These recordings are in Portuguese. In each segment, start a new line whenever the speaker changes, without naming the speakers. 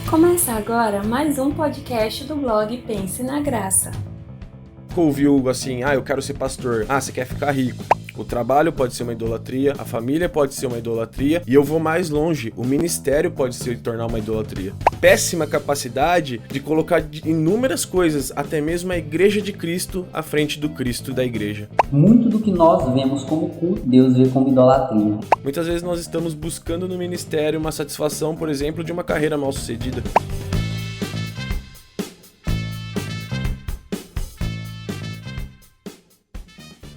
Começa agora mais um podcast do blog Pense na Graça.
Ouviu assim, eu quero ser pastor. Você quer ficar rico. O trabalho pode ser uma idolatria, a família pode ser uma idolatria, e eu vou mais longe, o ministério pode se tornar uma idolatria. Péssima capacidade de colocar inúmeras coisas, até mesmo a igreja de Cristo, à frente do Cristo da igreja.
Muito do que nós vemos como culto, Deus vê como idolatria.
Muitas vezes nós estamos buscando no ministério uma satisfação, por exemplo, de uma carreira mal sucedida.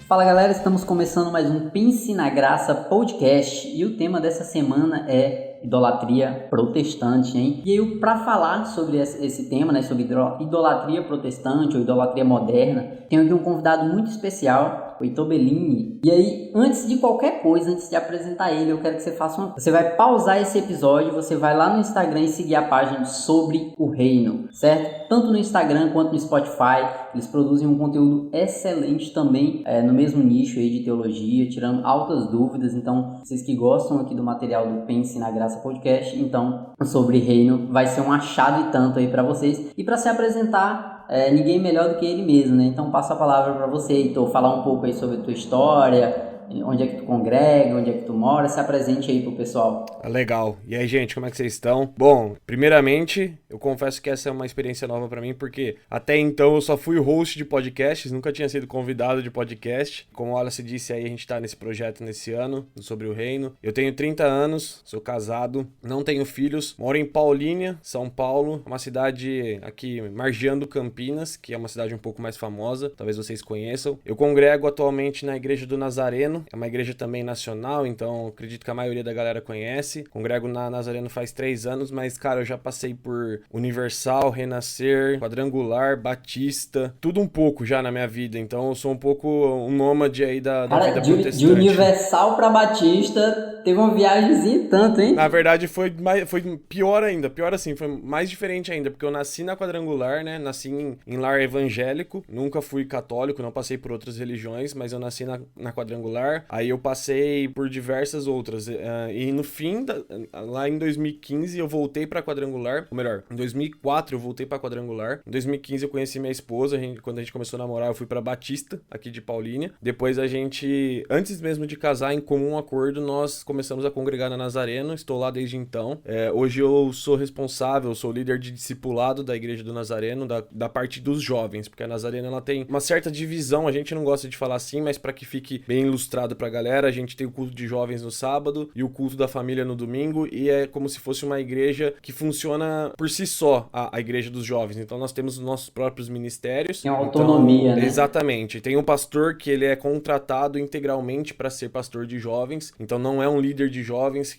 Fala galera, estamos começando mais um Pense na Graça podcast e o tema dessa semana é idolatria protestante, hein? E eu, para falar sobre esse tema, né, sobre idolatria protestante ou idolatria moderna, tenho aqui um convidado muito especial, o Heitor Bellini. E aí, antes de qualquer coisa, antes de apresentar ele, eu quero que você faça uma... Você vai pausar esse episódio, você vai lá no Instagram e seguir a página Sobre o Reino, certo? Tanto no Instagram quanto no Spotify, eles produzem um conteúdo excelente também, no mesmo nicho aí de teologia, tirando altas dúvidas. Então, vocês que gostam aqui do material do Pense na Graça Podcast, então, Sobre Reino vai ser um achado e tanto aí para vocês. E para se apresentar, ninguém melhor do que ele mesmo, né? Então, passo a palavra para você, Heitor, falar um pouco aí sobre a tua história, onde é que tu congrega, onde é que tu mora, se apresente aí pro pessoal.
Legal. E aí, gente, como é que vocês estão? Bom, primeiramente, eu confesso que essa é uma experiência nova pra mim, porque até então eu só fui host de podcasts, nunca tinha sido convidado de podcast. Como a Wallace disse aí, a gente tá nesse projeto nesse ano, Sobre o Reino. Eu tenho 30 anos, sou casado, não tenho filhos, moro em Paulínia, São Paulo, uma cidade aqui margeando Campinas, que é uma cidade um pouco mais famosa, talvez vocês conheçam. Eu congrego atualmente na Igreja do Nazareno, é uma igreja também nacional, então acredito que a maioria da galera conhece. Congrego na Nazareno faz 3 anos, mas, cara, eu já passei por Universal, Renascer, Quadrangular, Batista, tudo um pouco já na minha vida, então eu sou um pouco um nômade aí da vida protestante.
De Universal pra Batista, teve uma viagemzinha e tanto, hein?
Na verdade foi pior ainda, pior assim, foi mais diferente ainda, porque eu nasci na Quadrangular, né, nasci em lar evangélico, nunca fui católico, não passei por outras religiões, mas eu nasci na Quadrangular. Aí eu passei por diversas outras, e no fim, lá em 2015 eu voltei pra Quadrangular, ou melhor, em 2004 eu voltei pra Quadrangular, em 2015 eu conheci minha esposa, quando a gente começou a namorar eu fui pra Batista, aqui de Paulínia, depois a gente, antes mesmo de casar, em comum acordo, nós começamos a congregar na Nazareno, estou lá desde então. Hoje eu sou responsável, sou líder de discipulado da Igreja do Nazareno, da parte dos jovens, porque a Nazareno ela tem uma certa divisão, a gente não gosta de falar assim, mas para que fique bem ilustrado pra galera, a gente tem o culto de jovens no sábado e o culto da família no domingo, e é como se fosse uma igreja que funciona por si só, a igreja dos jovens. Então nós temos os nossos próprios ministérios.
Tem uma autonomia, né?
Exatamente. Tem um pastor que ele é contratado integralmente para ser pastor de jovens, então não é um líder de jovens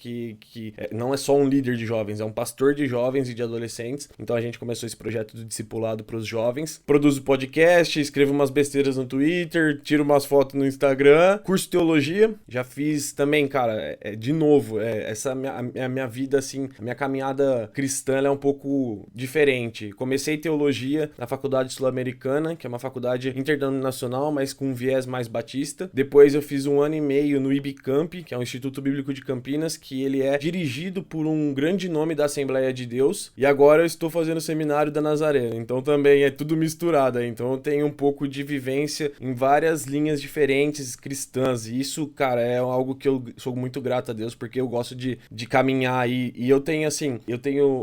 não é só um líder de jovens, é um pastor de jovens e de adolescentes. Então a gente começou esse projeto do discipulado pros jovens. Produzo podcast, escrevo umas besteiras no Twitter, tiro umas fotos no Instagram, curso teologia, já fiz também, cara, de novo, essa a minha vida, assim, a minha caminhada cristã, ela é um pouco diferente. Comecei teologia na Faculdade Sul-Americana, que é uma faculdade interdenominacional, mas com um viés mais batista. Depois eu fiz 1 ano e meio no IBCamp, que é o Instituto Bíblico de Campinas, que ele é dirigido por um grande nome da Assembleia de Deus, e agora eu estou fazendo o seminário da Nazareno, então também é tudo misturado, então eu tenho um pouco de vivência em várias linhas diferentes cristãs. E isso, cara, é algo que eu sou muito grato a Deus, porque eu gosto de caminhar aí. E eu tenho, assim,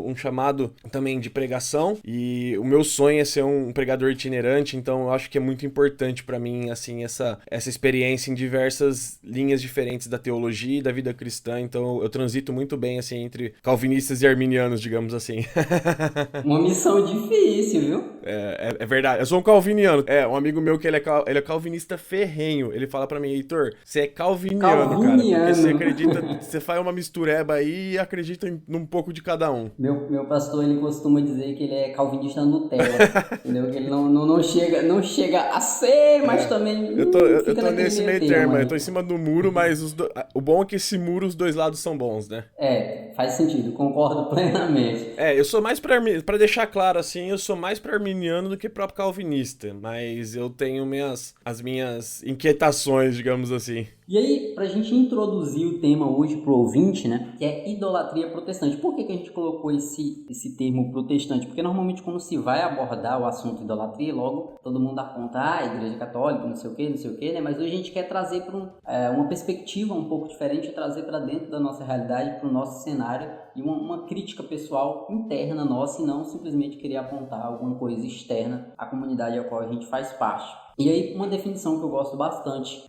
um chamado também de pregação, e o meu sonho é ser um pregador itinerante, então eu acho que é muito importante pra mim, assim, essa experiência em diversas linhas diferentes da teologia e da vida cristã. Então eu transito muito bem, assim, entre calvinistas e arminianos, digamos assim.
Uma missão difícil, viu?
É verdade. Eu sou um calviniano. Um amigo meu que ele é calvinista ferrenho. Ele fala pra mim, Heitor, você é calviniano, cara. Porque você acredita, você faz uma mistureba aí e acredita num pouco de cada um.
Meu pastor, ele costuma dizer que ele é calvinista Nutella, entendeu? Que ele não chega a ser, mas também
eu tô nesse meio termo. Eu tô em cima do muro, mas o bom é que esse muro, os dois lados são bons, né?
faz sentido, concordo plenamente.
Eu sou mais pra deixar claro assim, eu sou mais pra arminiano do que próprio calvinista, mas eu tenho as minhas inquietações, digamos assim.
E aí, pra gente introduzir o tema hoje pro ouvinte, né, que é idolatria protestante. Por que a gente colocou esse termo protestante? Porque normalmente quando se vai abordar o assunto idolatria, logo todo mundo aponta, igreja católica, não sei o que, né? Mas hoje a gente quer trazer para uma perspectiva um pouco diferente, trazer para dentro da nossa realidade, para o nosso cenário, e uma crítica pessoal interna nossa, e não simplesmente querer apontar alguma coisa externa à comunidade a qual a gente faz parte. E aí, uma definição que eu gosto bastante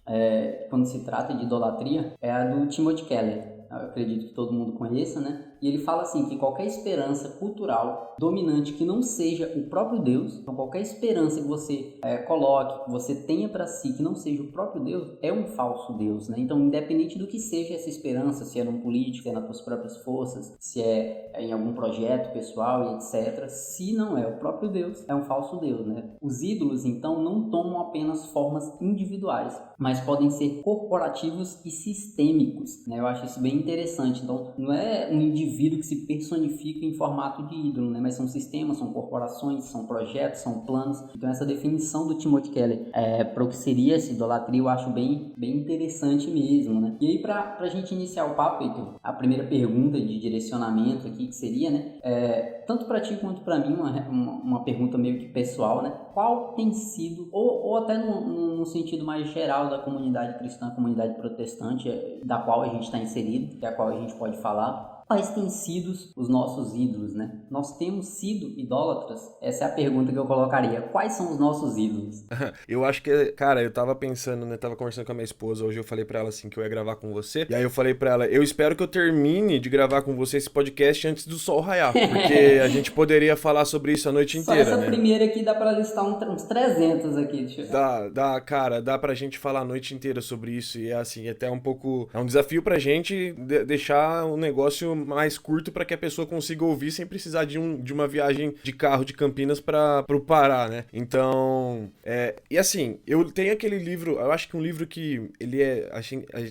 quando se trata de idolatria é a do Timothy Keller. Eu acredito que todo mundo conheça, né? E ele fala assim, que qualquer esperança cultural dominante que não seja o próprio Deus, então qualquer esperança que você coloque, que você tenha para si, que não seja o próprio Deus, é um falso Deus, né? Então, independente do que seja essa esperança, se é num político, se é nas tuas próprias forças, se é em algum projeto pessoal e etc., se não é o próprio Deus, é um falso Deus, né? Os ídolos, então, não tomam apenas formas individuais, mas podem ser corporativos e sistêmicos, né? Eu acho isso bem interessante. Então, não é um indivíduo que se personifica em formato de ídolo, né? Mas são sistemas, são corporações, são projetos, são planos. Então essa definição do Timothy Keller para o que seria essa idolatria eu acho bem interessante mesmo, né? E aí para a gente iniciar o papo, Heitor, a primeira pergunta de direcionamento aqui que seria, né? Tanto para ti quanto para mim, uma pergunta meio que pessoal, né? Qual tem sido, ou até no sentido mais geral da comunidade cristã, comunidade protestante, da qual a gente está inserido, que é a qual a gente pode falar, quais têm sido os nossos ídolos, né? Nós temos sido idólatras? Essa é a pergunta que eu colocaria. Quais são os nossos ídolos?
Eu acho que, cara, eu tava pensando, né? Tava conversando com a minha esposa, hoje eu falei pra ela assim que eu ia gravar com você. E aí eu falei pra ela, eu espero que eu termine de gravar com você esse podcast antes do sol raiar. Porque a gente poderia falar sobre isso a noite inteira,
Só essa
né?
primeira aqui dá pra listar uns 300 aqui.
Dá pra gente falar a noite inteira sobre isso. E é assim, até um pouco... É um desafio pra gente deixar o negócio mais curto para que a pessoa consiga ouvir sem precisar de uma viagem de carro de Campinas pro Pará, né? Então, e assim, eu tenho aquele livro, eu acho que um livro que ele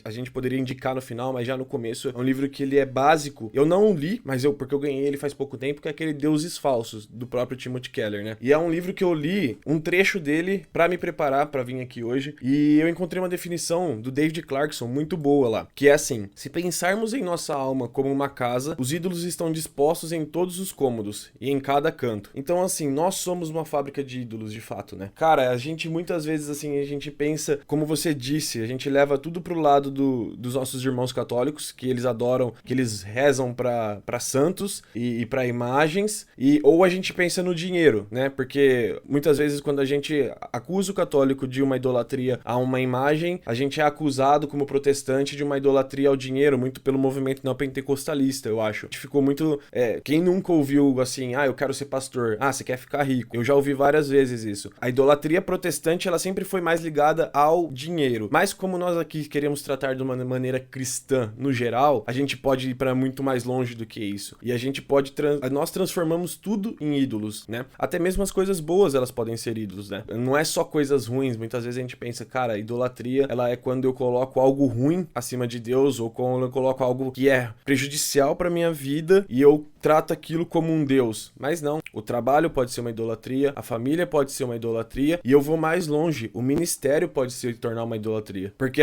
a gente poderia indicar no final, mas já no começo, é um livro que ele é básico. Eu não li, mas porque eu ganhei ele faz pouco tempo, que é aquele Deuses Falsos, do próprio Timothy Keller, né? E é um livro que eu li um trecho dele para me preparar para vir aqui hoje, e eu encontrei uma definição do David Clarkson muito boa lá, que é assim: se pensarmos em nossa alma como uma casa, os ídolos estão dispostos em todos os cômodos e em cada canto. Então, assim, nós somos uma fábrica de ídolos, de fato, né? Cara, a gente muitas vezes, assim, a gente pensa, como você disse, a gente leva tudo pro lado dos nossos irmãos católicos, que eles adoram, que eles rezam pra santos e pra imagens, ou a gente pensa no dinheiro, né? Porque muitas vezes quando a gente acusa o católico de uma idolatria a uma imagem, a gente é acusado como protestante de uma idolatria ao dinheiro, muito pelo movimento neopentecostalista, eu acho. A gente ficou muito... quem nunca ouviu assim, eu quero ser pastor, você quer ficar rico? Eu já ouvi várias vezes isso. A idolatria protestante, ela sempre foi mais ligada ao dinheiro. Mas como nós aqui queremos tratar de uma maneira cristã, no geral, a gente pode ir para muito mais longe do que isso. E a gente pode... Nós transformamos tudo em ídolos, né? Até mesmo as coisas boas, elas podem ser ídolos, né? Não é só coisas ruins. Muitas vezes a gente pensa, cara, idolatria, ela é quando eu coloco algo ruim acima de Deus, ou quando eu coloco algo que é prejudicial para minha vida e eu trato aquilo como um Deus. Mas não, o trabalho pode ser uma idolatria, a família pode ser uma idolatria, e eu vou mais longe, o ministério pode se tornar uma idolatria, porque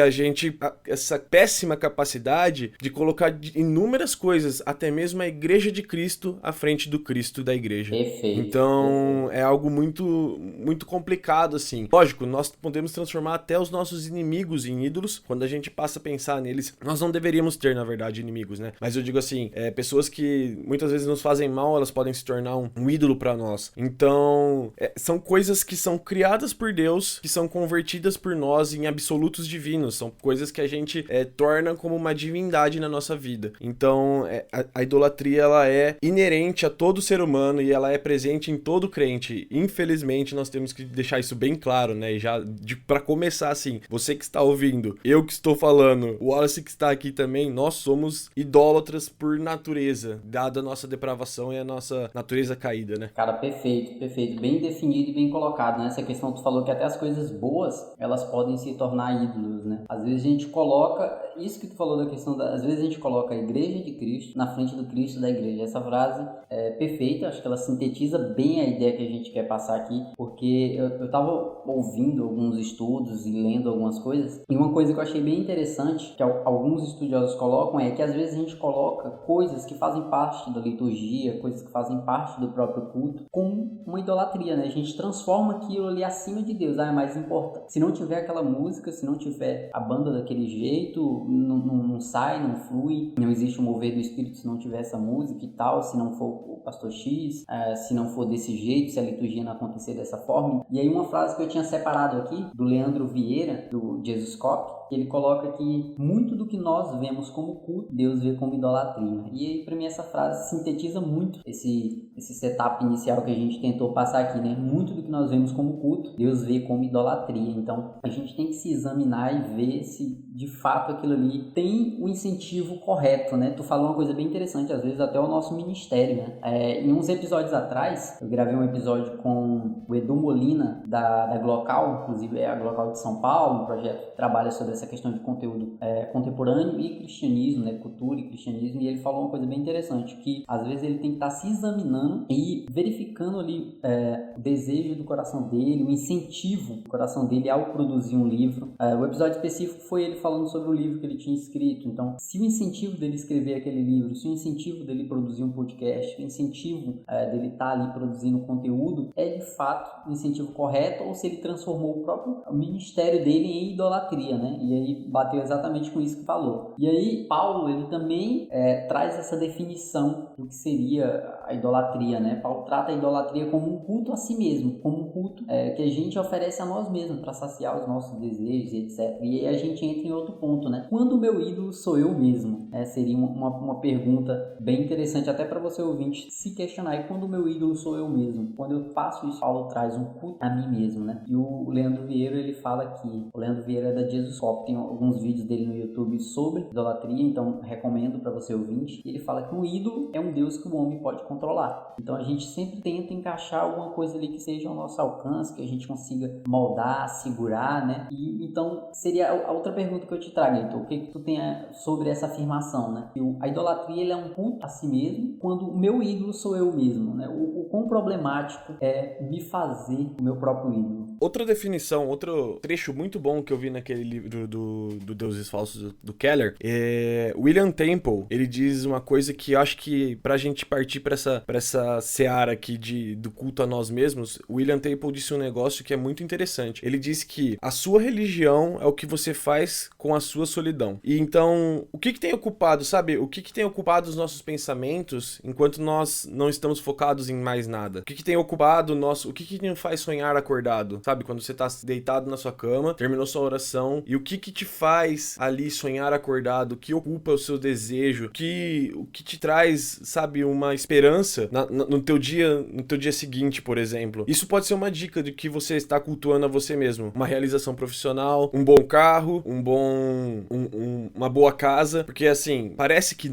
essa péssima capacidade de colocar inúmeras coisas, até mesmo a igreja de Cristo à frente do Cristo da igreja.
Perfeito.
Então, é algo muito, muito complicado, assim. Lógico, nós podemos transformar até os nossos inimigos em ídolos, quando a gente passa a pensar neles. Nós não deveríamos ter, na verdade, inimigos, né? Mas eu digo assim, pessoas que muitas vezes nos fazem mal, elas podem se tornar um ídolo pra nós. Então, são coisas que são criadas por Deus, que são convertidas por nós em absolutos divinos. São coisas que a gente torna como uma divindade na nossa vida. Então, a idolatria, ela é inerente a todo ser humano e ela é presente em todo crente. Infelizmente, nós temos que deixar isso bem claro, né? E já, pra começar assim, você que está ouvindo, eu que estou falando, o Wallace que está aqui também, nós somos idólatras por natureza, dada a nossa nossa depravação e a nossa natureza caída, né?
Cara, perfeito, perfeito. Bem definido e bem colocado, né? Essa questão, tu falou que até as coisas boas, elas podem se tornar ídolos, né? Às vezes a gente coloca, isso que tu falou da questão às vezes a gente coloca a igreja de Cristo na frente do Cristo da igreja. Essa frase é perfeita, acho que ela sintetiza bem a ideia que a gente quer passar aqui, porque eu tava ouvindo alguns estudos e lendo algumas coisas, e uma coisa que eu achei bem interessante, que alguns estudiosos colocam, é que às vezes a gente coloca coisas que fazem parte da liturgia, coisas que fazem parte do próprio culto, com uma idolatria, né? A gente transforma aquilo ali acima de Deus, é mais importante. Se não tiver aquela música, se não tiver a banda daquele jeito, não sai, não flui, não existe um mover do Espírito se não tiver essa música e tal, se não for o pastor X, se não for desse jeito, se a liturgia não acontecer dessa forma. E aí uma frase que eu tinha separado aqui, do Leandro Vieira, do Jesus Cop, que ele coloca que muito do que nós vemos como culto, Deus vê como idolatria. E aí, para mim, essa frase sintetiza muito esse setup inicial que a gente tentou passar aqui, né? Muito do que nós vemos como culto, Deus vê como idolatria. Então, a gente tem que se examinar e ver se, de fato, aquilo ali tem o incentivo correto, né? Tu falou uma coisa bem interessante, às vezes até o nosso ministério, né? Em uns episódios atrás, eu gravei um episódio com o Edu Molina, da Glocal, inclusive é a Glocal de São Paulo, um projeto que trabalha sobre essa questão de conteúdo contemporâneo e cristianismo, né? Cultura e cristianismo, e ele falou uma coisa bem interessante, que às vezes ele tem que estar se examinando e verificando ali o desejo do coração dele, o incentivo do coração dele ao produzir um livro. O episódio específico foi ele falando sobre o livro que ele tinha escrito. Então, se o incentivo dele escrever aquele livro, se o incentivo dele produzir um podcast, o incentivo dele estar ali produzindo conteúdo, é de fato o incentivo correto, ou se ele transformou o próprio ministério dele em idolatria, né? E aí bateu exatamente com isso que falou. E aí Paulo, ele também traz essa definição do que seria a idolatria, né? Paulo trata a idolatria como um culto a si mesmo, como um culto que a gente oferece a nós mesmos para saciar os nossos desejos e etc. E aí a gente entra em outro ponto, né? Quando o meu ídolo sou eu mesmo? Seria uma pergunta bem interessante até para você ouvinte se questionar. E quando o meu ídolo sou eu mesmo? Quando eu faço isso, Paulo traz um culto a mim mesmo, né? E o Leandro Vieira, ele fala aqui, o Leandro Vieira é da Jesus Cop, tem alguns vídeos dele no YouTube sobre idolatria, então recomendo para você ouvinte. E ele fala que um ídolo é um Deus que o homem pode controlar. Então a gente sempre tenta encaixar alguma coisa ali que seja ao nosso alcance, que a gente consiga moldar, segurar, né? E então seria a outra pergunta que eu te trago, então, o que tu tem sobre essa afirmação, né? Que a idolatria, ele é um culto a si mesmo, quando o meu ídolo sou eu mesmo, né? O quão problemático é me fazer o meu próprio ídolo.
Outra definição, outro trecho muito bom que eu vi naquele livro do Deuses Falsos do Keller, William Temple, ele diz uma coisa que eu acho que pra gente partir pra essa seara aqui do culto a nós mesmos, William Temple disse um negócio que é muito interessante. Ele diz que a sua religião é o que você faz com a sua solidão. E então, o que tem ocupado, sabe? O que tem ocupado os nossos pensamentos enquanto nós não estamos focados em mais nada? O que tem ocupado o que nos faz sonhar acordado? Sabe? Quando você tá deitado na sua cama, terminou sua oração, e o que te faz ali sonhar acordado? O que ocupa o seu desejo? O que te traz, sabe, uma esperança no teu dia seguinte, por exemplo? Isso pode ser uma dica de que você está cultuando a você mesmo. Uma realização profissional, um bom carro, uma boa casa, porque assim, parece que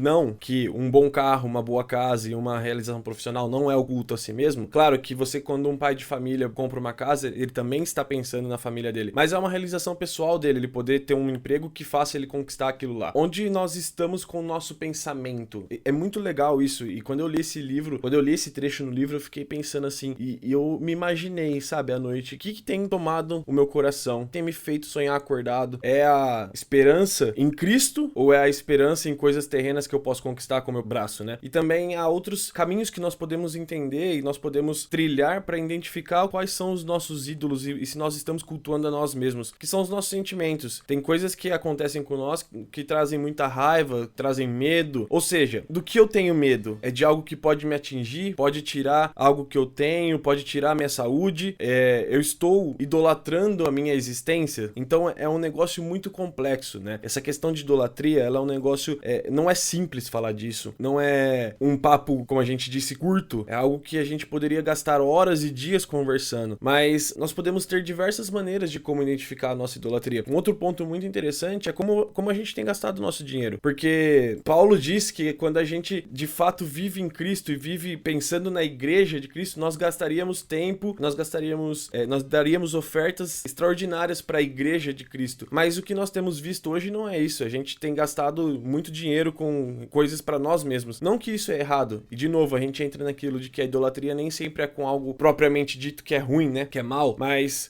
um bom carro, uma boa casa e uma realização profissional não é o culto a si mesmo. Claro que você, quando um pai de família compra uma casa, ele também está pensando na família dele, mas é uma realização pessoal dele, ele poder ter um emprego que faça ele conquistar aquilo lá. Onde nós estamos com o nosso pensamento. É muito legal isso, e quando eu li esse trecho no livro, eu fiquei pensando assim, e eu me imaginei, sabe, à noite, o que tem tomado o meu coração, tem me feito sonhar acordado? É a esperança em Cristo, ou é a esperança em coisas terrenas que eu posso conquistar com o meu braço, né? E também há outros caminhos que nós podemos entender e nós podemos trilhar para identificar quais são os nossos ídolos e se nós estamos cultuando a nós mesmos, que são os nossos sentimentos. Tem coisas que acontecem com nós que trazem muita raiva, trazem medo, ou seja, do que eu tenho medo? É de algo que pode me atingir, pode tirar algo que eu tenho, pode tirar a minha saúde, eu estou idolatrando a minha existência, então é um negócio muito complexo, né? Essa questão de idolatria, ela é um negócio, não é simples falar disso, não é um papo, como a gente disse, curto, é algo que a gente poderia gastar horas e dias conversando, mas nós podemos ter diversas maneiras de como identificar a nossa idolatria. Um outro ponto ponto muito interessante é como a gente tem gastado o nosso dinheiro. Porque Paulo diz que quando a gente de fato vive em Cristo e vive pensando na igreja de Cristo, nós gastaríamos tempo, nós daríamos ofertas extraordinárias para a igreja de Cristo. Mas o que nós temos visto hoje não é isso. A gente tem gastado muito dinheiro com coisas para nós mesmos. Não que isso é errado. E de novo, a gente entra naquilo de que a idolatria nem sempre é com algo propriamente dito que é ruim, né? Que é mal. Mas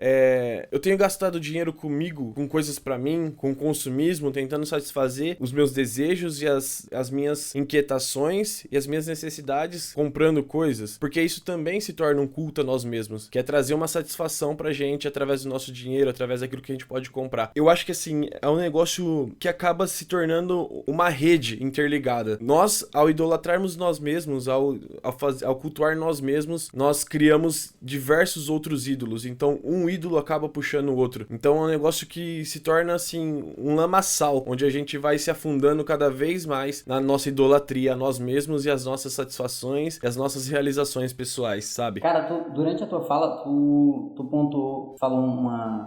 eu tenho gastado dinheiro comigo, com coisas para mim, com consumismo, tentando satisfazer os meus desejos e as minhas inquietações e as minhas necessidades comprando coisas. Porque isso também se torna um culto a nós mesmos, que é trazer uma satisfação pra gente através do nosso dinheiro, através daquilo que a gente pode comprar. Eu acho que assim, é um negócio que acaba se tornando uma rede interligada. Nós, ao idolatrarmos nós mesmos, ao cultuar nós mesmos, nós criamos diversos outros ídolos. Então, um ídolo acaba puxando o outro. Então, é um negócio que se torna, assim, um lamaçal, onde a gente vai se afundando cada vez mais na nossa idolatria a nós mesmos e as nossas satisfações e as nossas realizações pessoais, sabe?
Cara, durante a tua fala, tu pontuou,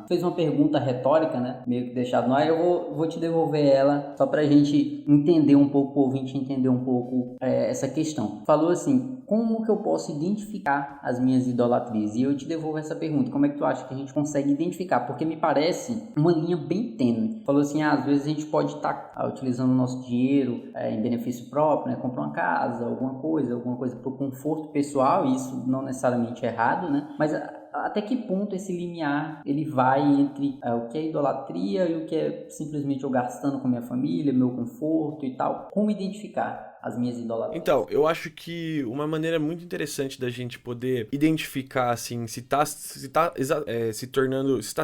fez uma pergunta retórica, né? Meio que deixado no ar. Eu vou te devolver ela só pra gente entender um pouco, o ouvinte entender um pouco essa questão. Falou assim, como que eu posso identificar as minhas idolatrias? E eu te devolvo essa pergunta, como é que tu acha que a gente consegue identificar? Porque me parece uma linha bem tênue. Falou assim, às vezes a gente pode estar utilizando o nosso dinheiro em benefício próprio, né? Comprar uma casa, alguma coisa para o conforto pessoal, e isso não necessariamente é errado, né? Mas até que ponto esse limiar ele vai entre o que é idolatria e o que é simplesmente eu gastando com minha família, meu conforto e tal? Como identificar as minhas idolatrias?
Então, eu acho que uma maneira muito interessante da gente poder identificar, assim, se tá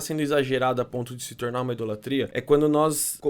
sendo exagerado a ponto de se tornar uma idolatria, é quando nós,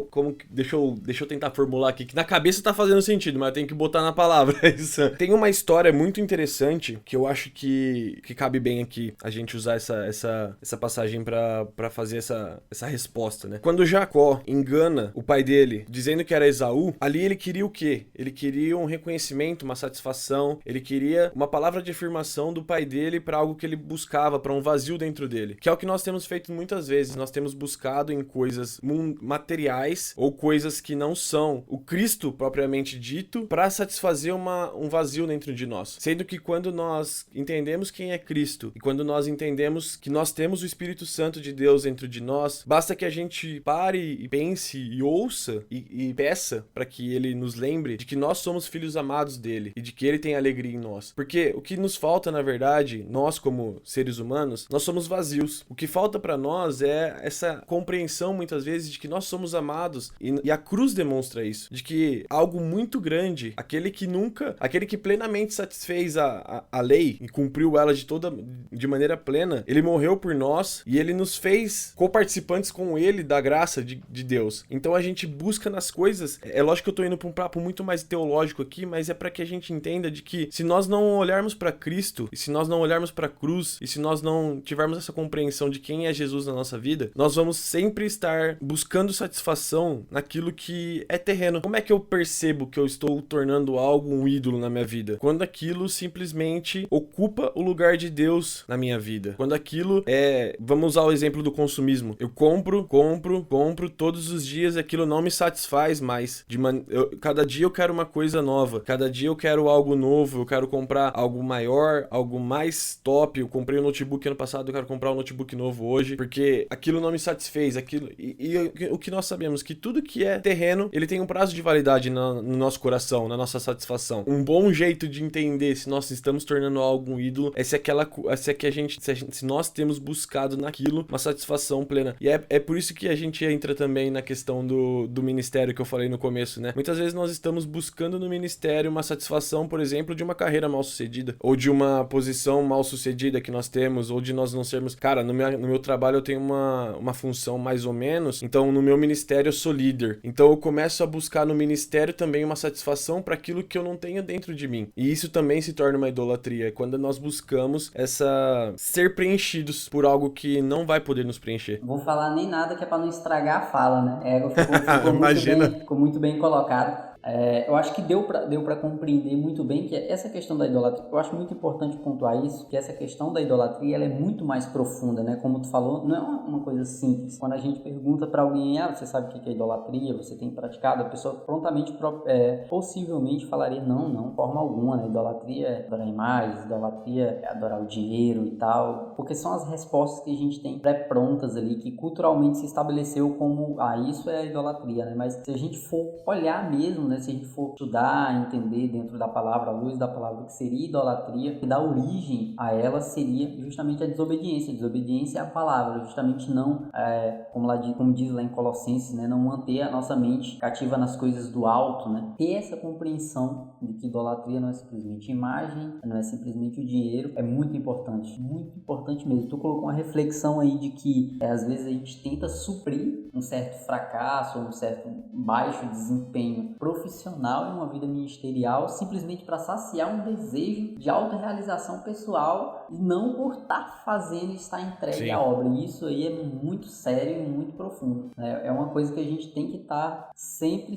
deixa eu tentar formular aqui, que na cabeça tá fazendo sentido, mas eu tenho que botar na palavra isso. Tem uma história muito interessante que eu acho que cabe bem aqui a gente usar essa passagem pra fazer essa resposta, né? Quando Jacó engana o pai dele, dizendo que era Esaú, ali ele queria o quê? Ele queria um reconhecimento, uma satisfação, ele queria uma palavra de afirmação do pai dele para algo que ele buscava, para um vazio dentro dele, que é o que nós temos feito muitas vezes. Nós temos buscado em coisas materiais ou coisas que não são o Cristo propriamente dito para satisfazer um vazio dentro de nós. Sendo que quando nós entendemos quem é Cristo e quando nós entendemos que nós temos o Espírito Santo de Deus dentro de nós, basta que a gente pare e pense e ouça e peça para que ele nos lembre de que nós somos filhos amados dele e de que ele tem alegria em nós. Porque o que nos falta, na verdade, nós como seres humanos, nós somos vazios. O que falta para nós é essa compreensão, muitas vezes, de que nós somos amados e a cruz demonstra isso, de que algo muito grande, aquele que plenamente satisfez a lei e cumpriu ela de maneira plena, ele morreu por nós e ele nos fez coparticipantes com ele da graça de Deus. Então a gente busca nas coisas, é lógico que eu tô indo pra um papo muito mais teológico aqui, mas é para que a gente entenda de que se nós não olharmos para Cristo, e se nós não olharmos para a cruz, e se nós não tivermos essa compreensão de quem é Jesus na nossa vida, nós vamos sempre estar buscando satisfação naquilo que é terreno. Como é que eu percebo que eu estou tornando algo um ídolo na minha vida? Quando aquilo simplesmente ocupa o lugar de Deus na minha vida. Quando aquilo vamos usar o exemplo do consumismo. Eu compro todos os dias, aquilo não me satisfaz mais. Cada dia eu quero uma coisa nova, cada dia eu quero algo novo, eu quero comprar algo maior, algo mais top. Eu comprei um notebook ano passado, eu quero comprar um notebook novo hoje, porque aquilo não me satisfez, o que nós sabemos, que tudo que é terreno, ele tem um prazo de validade no nosso coração, na nossa satisfação. Um bom jeito de entender se nós estamos tornando algo um ídolo é se nós temos buscado naquilo uma satisfação plena. E é por isso que a gente entra também na questão do ministério que eu falei no começo, né? Muitas vezes nós estamos buscando no ministério uma satisfação, por exemplo, de uma carreira mal sucedida, ou de uma posição mal sucedida que nós temos, ou de nós não sermos... Cara, no meu trabalho eu tenho uma função mais ou menos, então no meu ministério eu sou líder. Então eu começo a buscar no ministério também uma satisfação para aquilo que eu não tenho dentro de mim. E isso também se torna uma idolatria, quando nós buscamos ser preenchidos por algo que não vai poder nos preencher.
Vou falar nem nada que é para não estragar a fala, né? Ficou
Imagina.
Ficou muito bem colocado. Eu acho que deu para compreender muito bem que essa questão da idolatria, eu acho muito importante pontuar isso, que essa questão da idolatria ela é muito mais profunda, né? Como tu falou, não é uma coisa simples. Quando a gente pergunta para alguém, você sabe o que é idolatria, você tem praticado, a pessoa prontamente, possivelmente falaria, não, de forma alguma, né? Idolatria é adorar imagens, idolatria é adorar o dinheiro e tal, porque são as respostas que a gente tem pré-prontas ali, que culturalmente se estabeleceu como, isso é a idolatria, né? Mas se a gente for olhar mesmo, né? Se a gente for estudar, entender dentro da palavra, à luz da palavra, que seria idolatria, que dá origem a ela seria justamente a desobediência. A desobediência é a palavra, justamente não, como diz lá em Colossenses, né? Não manter a nossa mente cativa nas coisas do alto, né? Ter essa compreensão de que idolatria não é simplesmente imagem, não é simplesmente o dinheiro, é muito importante mesmo. Tu colocou uma reflexão aí de que às vezes a gente tenta suprir um certo fracasso ou um certo baixo desempenho profissional em uma vida ministerial simplesmente para saciar um desejo de autorrealização pessoal e não por estar fazendo e estar entregue à obra. E isso aí é muito sério e muito profundo. É uma coisa que a gente tem que estar sempre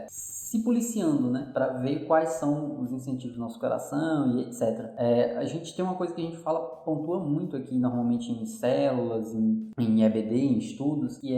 se policiando, né? Para ver quais são os incentivos do nosso coração e etc. A gente tem uma coisa que a gente pontua muito aqui, normalmente em células, em EBD, em estudos, que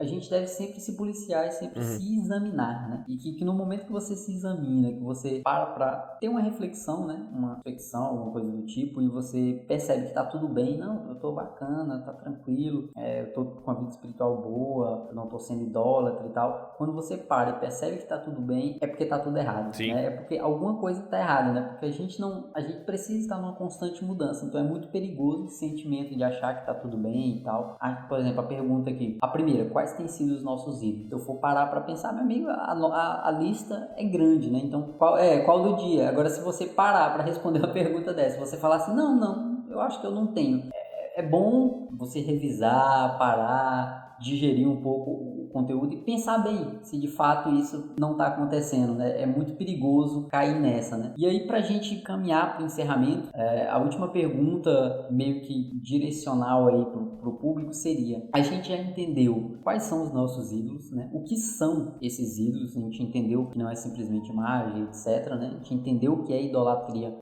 a gente deve sempre se policiar e sempre se examinar, né? E que no momento que você se examina, que você para ter uma reflexão, né? Uma reflexão, alguma coisa do tipo, e você percebe que tá tudo bem, não, eu tô bacana, tá tranquilo, eu tô com a vida espiritual boa, eu não tô sendo idólatra e tal. Quando você para e percebe que tá tudo bem, é porque tá tudo errado, né? É porque alguma coisa tá errada, né? Porque a gente precisa estar numa constante mudança, então é muito perigoso esse sentimento de achar que tá tudo bem e tal. Por exemplo, a pergunta aqui, a primeira, quais têm sido os nossos ídolos? Se eu for parar para pensar, meu amigo, a lista é grande, né? Então, qual do dia? Agora, se você parar para responder uma pergunta dessa, você falar assim, não, eu acho que eu não tenho. É bom você revisar, parar, digerir um pouco o conteúdo e pensar bem se de fato isso não está acontecendo, né? É muito perigoso cair nessa, né? E aí, para a gente caminhar para o encerramento, a última pergunta, meio que direcional aí para o público, seria: a gente já entendeu quais são os nossos ídolos, né? O que são esses ídolos? A gente entendeu que não é simplesmente imagem, etc., né? A gente entendeu o que é idolatria.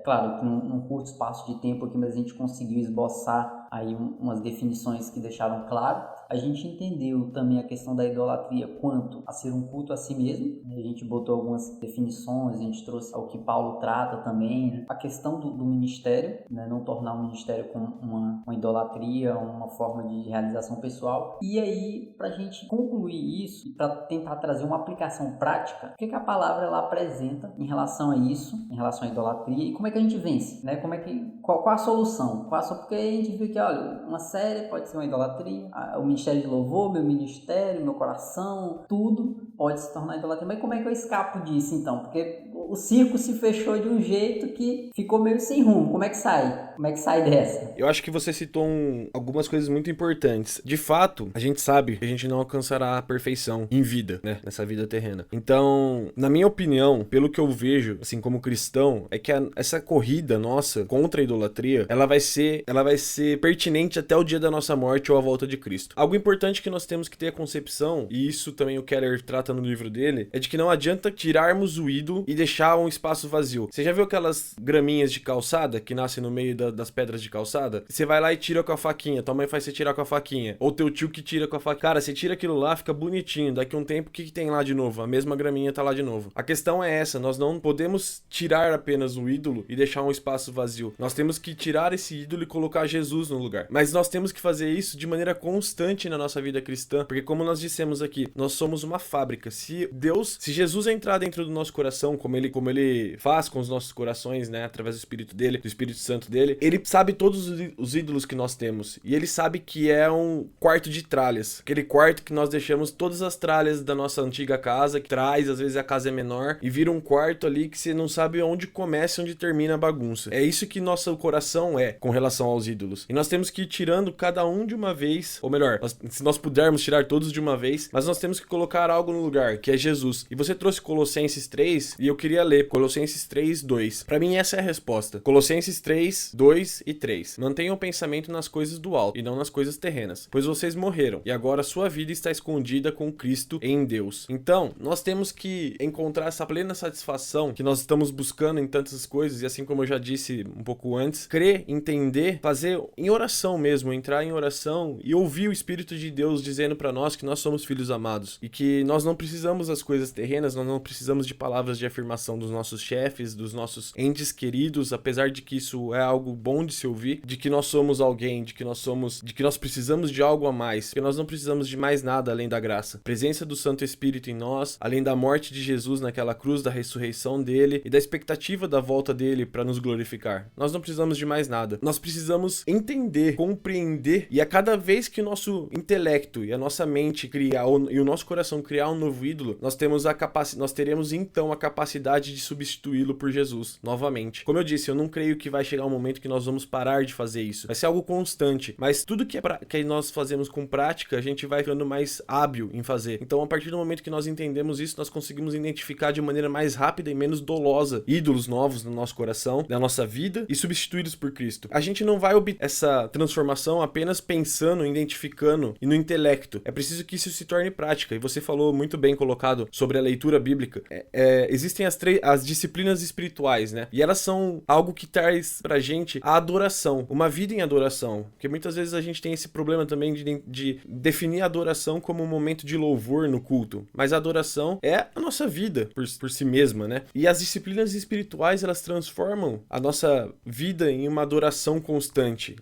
Claro que num curto espaço de tempo aqui, mas a gente conseguiu esboçar aí umas definições que deixaram claro. A gente entendeu também a questão da idolatria quanto a ser um culto a si mesmo. A gente botou algumas definições, a gente trouxe o que Paulo trata também, né? A questão do ministério, né? Não tornar o ministério como uma idolatria, uma forma de realização pessoal. E aí, para a gente concluir isso e para tentar trazer uma aplicação prática, o que a palavra ela apresenta em relação a isso, em relação à idolatria, e como é que a gente vence, né? Qual a solução? Porque a gente viu que, olha, uma série pode ser uma idolatria, o ministério de louvor, meu ministério, meu coração, tudo pode se tornar idolatria. Mas como é que eu escapo disso, então? Porque o circo se fechou de um jeito que ficou meio sem rumo. Como é que sai? Como é que sai dessa?
Eu acho que você citou algumas coisas muito importantes. De fato, a gente sabe que a gente não alcançará a perfeição em vida, né? Nessa vida terrena. Então, na minha opinião, pelo que eu vejo, assim, como cristão, é que essa corrida nossa contra a idolatria, ela vai ser pertinente até o dia da nossa morte ou a volta de Cristo. Algo importante que nós temos que ter a concepção, e isso também o Keller trata no livro dele, é de que não adianta tirarmos o ídolo e deixar um espaço vazio. Você já viu aquelas graminhas de calçada que nascem no meio das pedras de calçada? Você vai lá e tira com a faquinha, tua mãe faz você tirar com a faquinha, ou teu tio que tira com a faquinha. Cara, você tira aquilo lá, fica bonitinho, daqui a um tempo o que tem lá de novo? A mesma graminha tá lá de novo. A questão é essa, nós não podemos tirar apenas o ídolo e deixar um espaço vazio. Nós temos que tirar esse ídolo e colocar Jesus no lugar. Mas nós temos que fazer isso de maneira constante na nossa vida cristã, porque como nós dissemos aqui, nós somos uma fábrica. Se Jesus entrar dentro do nosso coração, como ele faz com os nossos corações, né, através do Espírito dele, do Espírito Santo dele, ele sabe todos os ídolos que nós temos, e ele sabe que é um quarto de tralhas, aquele quarto que nós deixamos todas as tralhas da nossa antiga casa, que traz, às vezes a casa é menor, e vira um quarto ali que você não sabe onde começa e onde termina a bagunça. É isso que nosso coração é com relação aos ídolos, e nós temos que ir tirando cada um de uma vez, ou melhor, se nós pudermos tirar todos de uma vez, mas nós temos que colocar algo no lugar, que é Jesus. E você trouxe Colossenses 3, e eu queria ler Colossenses 3, 2. Pra mim essa é a resposta. Colossenses 3, 2 2 e 3. Mantenham o pensamento nas coisas do alto e não nas coisas terrenas, pois vocês morreram e agora sua vida está escondida com Cristo em Deus. Então, nós temos que encontrar essa plena satisfação que nós estamos buscando em tantas coisas, e assim como eu já disse um pouco antes, crer, entender, fazer em oração mesmo, entrar em oração e ouvir o Espírito de Deus dizendo para nós que nós somos filhos amados e que nós não precisamos das coisas terrenas, nós não precisamos de palavras de afirmação dos nossos chefes, dos nossos entes queridos, apesar de que isso é algo bom de se ouvir, de que nós somos alguém, de que nós precisamos de algo a mais, que nós não precisamos de mais nada além da graça. A presença do Santo Espírito em nós, além da morte de Jesus naquela cruz, da ressurreição dele e da expectativa da volta dele para nos glorificar. Nós não precisamos de mais nada. Nós precisamos entender, compreender, e a cada vez que o nosso intelecto e a nossa mente criar e o nosso coração criar um novo ídolo, nós teremos então a capacidade de substituí-lo por Jesus novamente. Como eu disse, eu não creio que vai chegar um momento que nós vamos parar de fazer isso. Vai ser algo constante, mas tudo que nós fazemos com prática, a gente vai ficando mais hábil em fazer. Então, a partir do momento que nós entendemos isso, nós conseguimos identificar de maneira mais rápida e menos dolosa ídolos novos no nosso coração, na nossa vida, e substituí-los por Cristo. A gente não vai obter essa transformação apenas pensando, identificando e no intelecto. É preciso que isso se torne prática. E você falou muito bem colocado sobre a leitura bíblica. Existem as disciplinas espirituais, né? E elas são algo que traz pra gente a adoração, uma vida em adoração. Porque muitas vezes a gente tem esse problema também de definir a adoração como um momento de louvor no culto. Mas a adoração é a nossa vida por si mesma, né? E as disciplinas espirituais, elas transformam a nossa vida em uma adoração constante.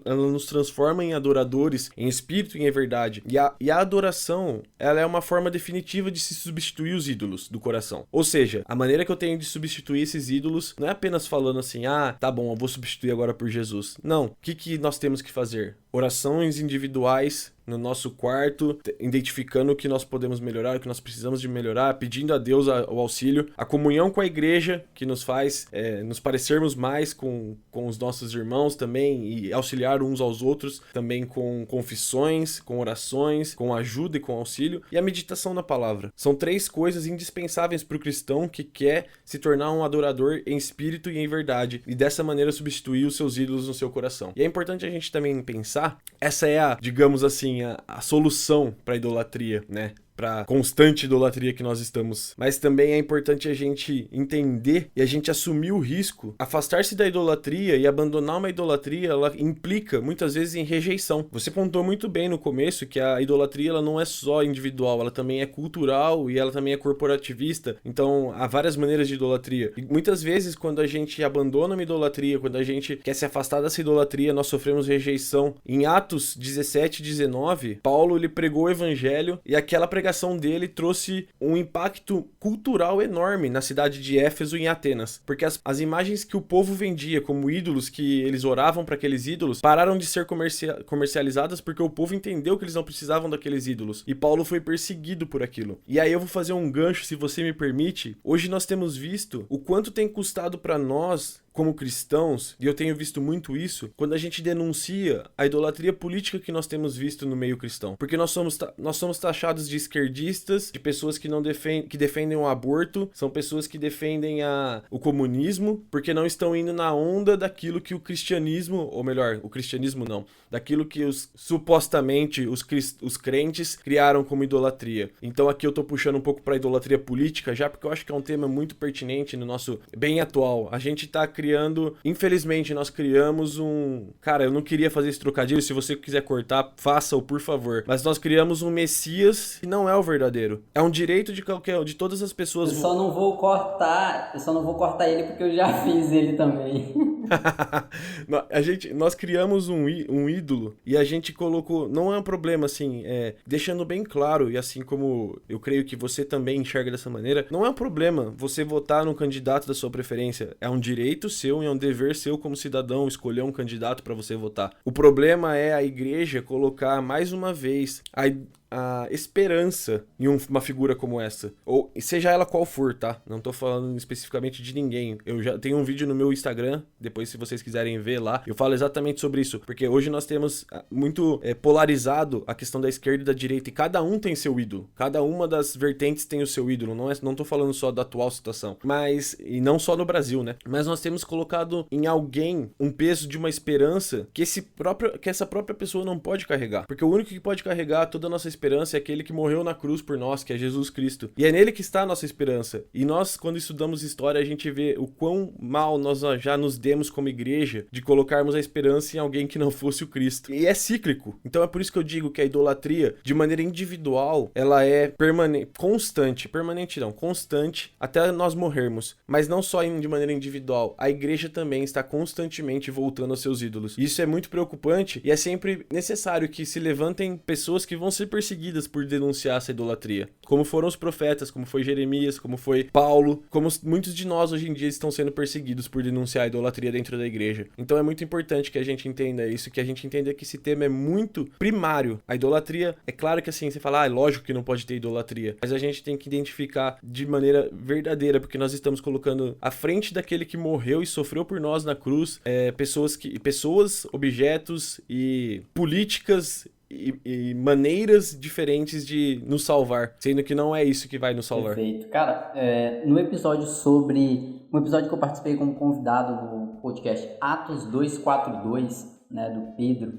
Ela nos transforma em adoradores, em espírito e em verdade. E a adoração, ela é uma forma definitiva de se substituir os ídolos do coração. Ou seja, a maneira que eu tenho de substituir esses ídolos não é apenas falando assim, tá bom, eu vou substituir agora por Jesus. Não. O que nós temos que fazer? Orações individuais no nosso quarto, identificando o que nós podemos melhorar, o que nós precisamos de melhorar, pedindo a Deus o auxílio, a comunhão com a igreja, que nos faz nos parecermos mais com os nossos irmãos também, e auxiliar uns aos outros, também com confissões, com orações, com ajuda e com auxílio, e a meditação na palavra. São 3 coisas indispensáveis para o cristão que quer se tornar um adorador em espírito e em verdade, e dessa maneira substituir os seus ídolos no seu coração. E é importante a gente também pensar, essa é digamos assim, a solução para a idolatria, né? Para constante idolatria que nós estamos. Mas também é importante a gente entender e a gente assumir o risco. Afastar-se da idolatria e abandonar uma idolatria, ela implica muitas vezes em rejeição. Você contou muito bem no começo que a idolatria, ela não é só individual, ela também é cultural e ela também é corporativista. Então há várias maneiras de idolatria. E muitas vezes quando a gente abandona uma idolatria, quando a gente quer se afastar dessa idolatria, nós sofremos rejeição. Em Atos 17 e 19, Paulo ele pregou o evangelho e aquela pregação dele trouxe um impacto cultural enorme na cidade de Éfeso e em Atenas, porque as imagens que o povo vendia como ídolos, que eles oravam para aqueles ídolos, pararam de ser comercializadas porque o povo entendeu que eles não precisavam daqueles ídolos, e Paulo foi perseguido por aquilo. E aí eu vou fazer um gancho, se você me permite. Hoje nós temos visto o quanto tem custado para nós como cristãos, e eu tenho visto muito isso, quando a gente denuncia a idolatria política que nós temos visto no meio cristão. Porque nós somos taxados de esquerdistas, de pessoas que defendem o aborto, são pessoas que defendem o comunismo, porque não estão indo na onda daquilo que o cristianismo, ou melhor, o cristianismo não, daquilo que supostamente os crentes criaram como idolatria. Então aqui eu tô puxando um pouco pra idolatria política, já porque eu acho que é um tema muito pertinente no nosso bem atual. A gente tá infelizmente nós criamos cara, eu não queria fazer esse trocadilho, se você quiser cortar, faça-o, por favor, mas nós criamos um Messias que não é o verdadeiro. É um direito de todas as pessoas.
Eu só não vou cortar ele porque eu já fiz ele também.
Nós criamos um ídolo e a gente colocou, não é um problema assim, deixando bem claro, e assim como eu creio que você também enxerga dessa maneira, não é um problema você votar no candidato da sua preferência, é um direito seu e é um dever seu como cidadão escolher um candidato para você votar. O problema é a igreja colocar mais uma vez a esperança em uma figura como essa. Ou seja ela qual for, tá? Não tô falando especificamente de ninguém. Eu já tenho um vídeo no meu Instagram, depois se vocês quiserem ver lá, eu falo exatamente sobre isso. Porque hoje nós temos muito polarizado a questão da esquerda e da direita, e cada um tem seu ídolo. Cada uma das vertentes tem o seu ídolo. Não tô falando só da atual situação, mas, e não só no Brasil, né? Mas nós temos colocado em alguém um peso de uma esperança que essa própria pessoa não pode carregar. Porque o único que pode carregar toda a nossa esperança é aquele que morreu na cruz por nós, que é Jesus Cristo. E é nele que está a nossa esperança. E nós, quando estudamos história, a gente vê o quão mal nós já nos demos como igreja de colocarmos a esperança em alguém que não fosse o Cristo. E é cíclico. Então é por isso que eu digo que a idolatria, de maneira individual, ela é constante até nós morrermos. Mas não só de maneira individual, a igreja também está constantemente voltando aos seus ídolos. Isso é muito preocupante e é sempre necessário que se levantem pessoas que vão ser perseguidas por denunciar essa idolatria. Como foram os profetas, como foi Jeremias, como foi Paulo, como muitos de nós hoje em dia estão sendo perseguidos por denunciar a idolatria dentro da igreja. Então é muito importante que a gente entenda isso, que a gente entenda que esse tema é muito primário. A idolatria, é claro que assim, você fala, é lógico que não pode ter idolatria, mas a gente tem que identificar de maneira verdadeira, porque nós estamos colocando à frente daquele que morreu e sofreu por nós na cruz, pessoas, objetos e políticas e maneiras diferentes de nos salvar, sendo que não é isso que vai nos salvar.
Perfeito. Cara, no episódio um episódio que eu participei como convidado no podcast Atos 242, né, do Pedro,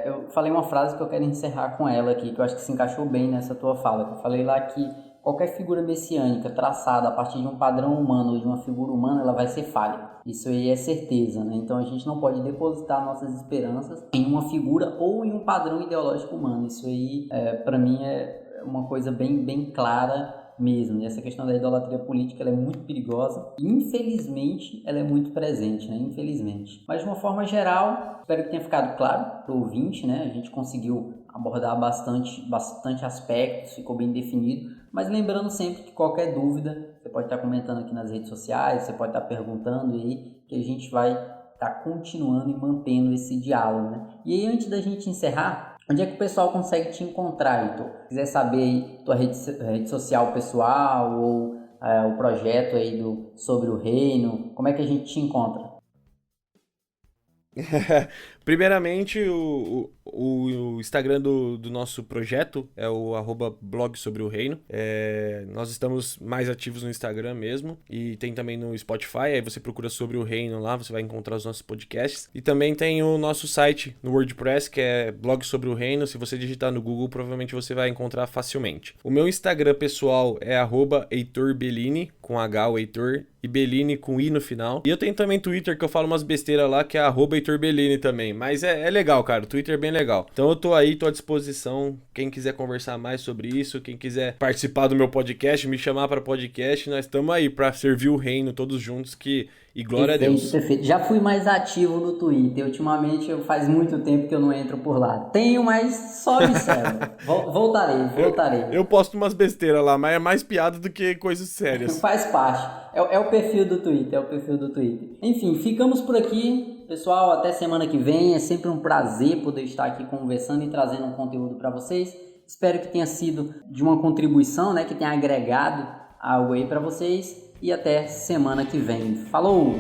eu falei uma frase que eu quero encerrar com ela aqui, que eu acho que se encaixou bem nessa tua fala. Eu falei lá que qualquer figura messiânica traçada a partir de um padrão humano ou de uma figura humana, ela vai ser falha. Isso aí é certeza, né? Então a gente não pode depositar nossas esperanças em uma figura ou em um padrão ideológico humano. Isso aí, para mim, é uma coisa bem clara mesmo. E essa questão da idolatria política, ela é muito perigosa. E, infelizmente, ela é muito presente, né? Infelizmente. Mas, de uma forma geral, espero que tenha ficado claro para o ouvinte, né? A gente conseguiu abordar bastante aspectos, ficou bem definido. Mas lembrando sempre que qualquer dúvida, você pode estar comentando aqui nas redes sociais, você pode estar perguntando aí, que a gente vai estar continuando e mantendo esse diálogo, né? E aí, antes da gente encerrar, onde é que o pessoal consegue te encontrar, Heitor? Se quiser saber aí tua rede social pessoal ou o projeto aí sobre o reino, como é que a gente te encontra?
Primeiramente, o Instagram do nosso projeto é o @blog sobre o reino. Nós estamos mais ativos no Instagram mesmo, e tem também no Spotify. Aí você procura sobre o reino lá, você vai encontrar os nossos podcasts. E também tem o nosso site no WordPress, que é blog sobre o reino. Se você digitar no Google, provavelmente você vai encontrar facilmente. O meu Instagram pessoal é @HeitorBellini, com H o Heitor, e Bellini com I no final. E eu tenho também Twitter, que eu falo umas besteiras lá, que é @HeitorBellini também. Mas é legal, cara. O Twitter é bem legal. Então eu tô à disposição. Quem quiser conversar mais sobre isso, quem quiser participar do meu podcast, me chamar para podcast, nós estamos aí para servir o reino todos juntos, e glória a Deus.
Perfeito. Já fui mais ativo no Twitter. Ultimamente, faz muito tempo que eu não entro por lá. Tenho, mas só observo. Voltarei.
Eu posto umas besteiras lá, mas é mais piada do que coisas sérias.
Faz parte. É o perfil do Twitter. Enfim, ficamos por aqui. Pessoal, até semana que vem. É sempre um prazer poder estar aqui conversando e trazendo um conteúdo para vocês. Espero que tenha sido de uma contribuição, né? Que tenha agregado algo aí para vocês. E até semana que vem. Falou!